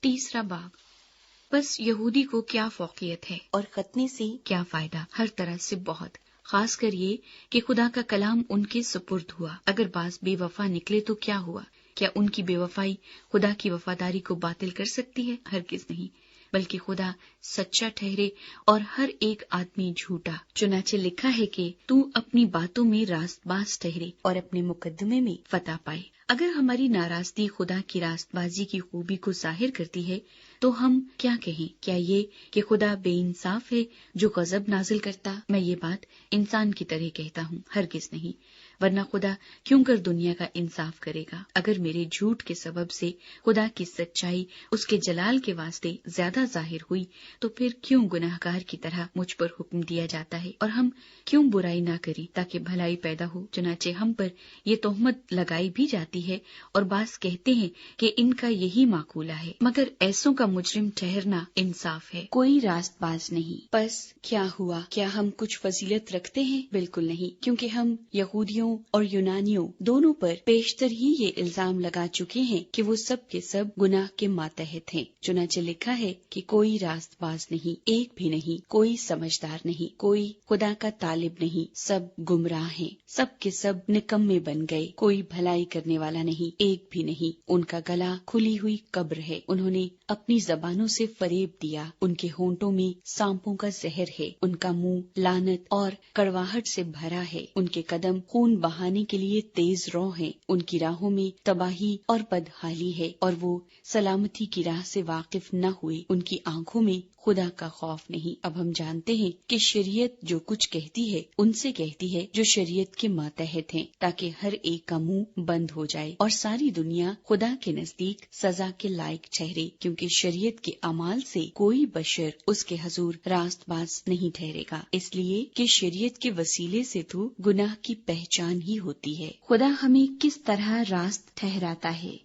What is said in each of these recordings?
تیسرا باب، بس یہودی کو کیا فوقیت ہے اور ختنے سے کیا فائدہ؟ ہر طرح سے بہت، خاص کر یہ کہ خدا کا کلام ان کے سپرد ہوا۔ اگر بعض بے وفا نکلے تو کیا ہوا؟ کیا ان کی بے وفائی خدا کی وفاداری کو باطل کر سکتی ہے؟ ہرگز نہیں، بلکہ خدا سچا ٹھہرے اور ہر ایک آدمی جھوٹا۔ چنانچہ لکھا ہے کہ تو اپنی باتوں میں راست باز ٹھہرے اور اپنے مقدمے میں فتح پائے۔ اگر ہماری ناراضگی خدا کی راست بازی کی خوبی کو ظاہر کرتی ہے تو ہم کیا کہیں؟ کیا یہ کہ خدا بے انصاف ہے جو غضب نازل کرتا؟ میں یہ بات انسان کی طرح کہتا ہوں، ہرگز نہیں، ورنہ خدا کیوں کر دنیا کا انصاف کرے گا؟ اگر میرے جھوٹ کے سبب سے خدا کی سچائی اس کے جلال کے واسطے زیادہ ظاہر ہوئی تو پھر کیوں گناہ گار کی طرح مجھ پر حکم دیا جاتا ہے، اور ہم کیوں برائی نہ کریں تاکہ بھلائی پیدا ہو؟ چنانچہ ہم پر یہ تہمت لگائی بھی جاتی ہے اور بعض کہتے ہیں کہ ان کا یہی معقولہ ہے، مگر ایسوں کا مجرم ٹھہرنا انصاف ہے۔ کوئی راست باز نہیں۔ پس کیا ہوا؟ کیا ہم کچھ فضیلت رکھتے ہیں؟ بالکل نہیں، کیونکہ ہم یہودیوں اور یونانیوں دونوں پر پیشتر ہی یہ الزام لگا چکے ہیں کہ وہ سب کے سب گناہ کے ماتحت ہیں۔ چنانچہ لکھا ہے کہ کوئی راست باز نہیں، ایک بھی نہیں، کوئی سمجھدار نہیں، کوئی خدا کا طالب نہیں، سب گمراہ ہیں، سب کے سب نکمے بن گئے، کوئی بھلائی کرنے والا نہیں، ایک بھی نہیں۔ ان کا گلا کھلی ہوئی قبر ہے، انہوں نے اپنی زبانوں سے فریب دیا، ان کے ہونٹوں میں سانپوں کا زہر ہے، ان کا منہ لعنت اور کڑواہٹ سے بھرا ہے، ان کے قدم خون بہانے کے لیے تیز رو ہیں، ان کی راہوں میں تباہی اور بدحالی ہے، اور وہ سلامتی کی راہ سے واقف نہ ہوئے، ان کی آنکھوں میں خدا کا خوف نہیں۔ اب ہم جانتے ہیں کہ شریعت جو کچھ کہتی ہے ان سے کہتی ہے جو شریعت کے ماتحت ہیں، تاکہ ہر ایک کا منہ بند ہو جائے اور ساری دنیا خدا کے نزدیک سزا کے لائق ٹھہرے، کیونکہ شریعت کے اعمال سے کوئی بشر اس کے حضور راست باز نہیں ٹھہرے گا، اس لیے کہ شریعت کے وسیلے سے تو گناہ کی پہچان ہی ہوتی ہے۔ خدا ہمیں کس طرح راست ٹھہراتا ہے؟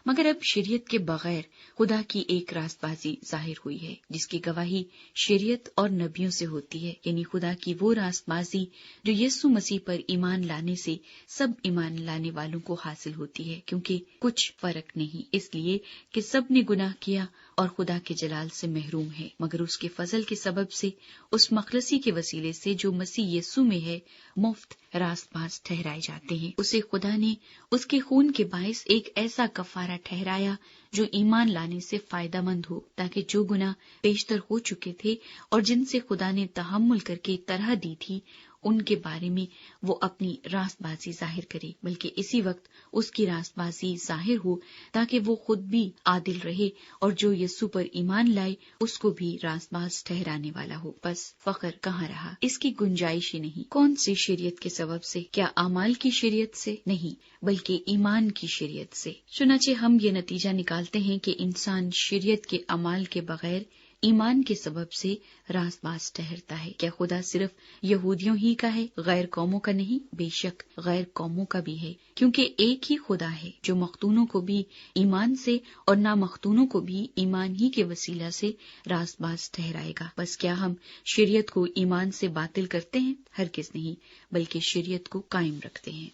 مگر اب شریعت کے بغیر خدا کی ایک راست بازی ظاہر ہوئی ہے جس کی گواہی شریعت اور نبیوں سے ہوتی ہے، یعنی خدا کی وہ راست بازی جو یسوع مسیح پر ایمان لانے سے سب ایمان لانے والوں کو حاصل ہوتی ہے، کیونکہ کچھ فرق نہیں، اس لیے کہ سب نے گناہ کیا اور خدا کے جلال سے محروم ہے، مگر اس کے فضل کے سبب سے اس مخلصی کے وسیلے سے جو مسیح یسوع میں ہے مفت راست باز ٹھہرائے جاتے ہیں۔ اسے خدا نے اس کے خون کے باعث ایک ایسا کفارہ ٹھہرایا جو ایمان لانے سے فائدہ مند ہو، تاکہ جو گناہ بیشتر ہو چکے تھے اور جن سے خدا نے تحمل کر کے طرح دی تھی ان کے بارے میں وہ اپنی راست بازی ظاہر کرے، بلکہ اسی وقت اس کی راست بازی ظاہر ہو تاکہ وہ خود بھی عادل رہے اور جو یسوع پر ایمان لائے اس کو بھی راست باز ٹھہرانے والا ہو۔ بس فخر کہاں رہا؟ اس کی گنجائش ہی نہیں۔ کون سی شریعت کے سبب سے؟ کیا اعمال کی شریعت سے؟ نہیں، بلکہ ایمان کی شریعت سے۔ چنانچہ ہم یہ نتیجہ نکالتے ہیں کہ انسان شریعت کے اعمال کے بغیر ایمان کے سبب سے راست باز ٹھہرتا ہے۔ کیا خدا صرف یہودیوں ہی کا ہے، غیر قوموں کا نہیں؟ بے شک غیر قوموں کا بھی ہے، کیونکہ ایک ہی خدا ہے جو مختونوں کو بھی ایمان سے اور نامختونوں کو بھی ایمان ہی کے وسیلہ سے راست باز ٹھہرائے گا۔ بس کیا ہم شریعت کو ایمان سے باطل کرتے ہیں؟ ہرگز نہیں، بلکہ شریعت کو قائم رکھتے ہیں۔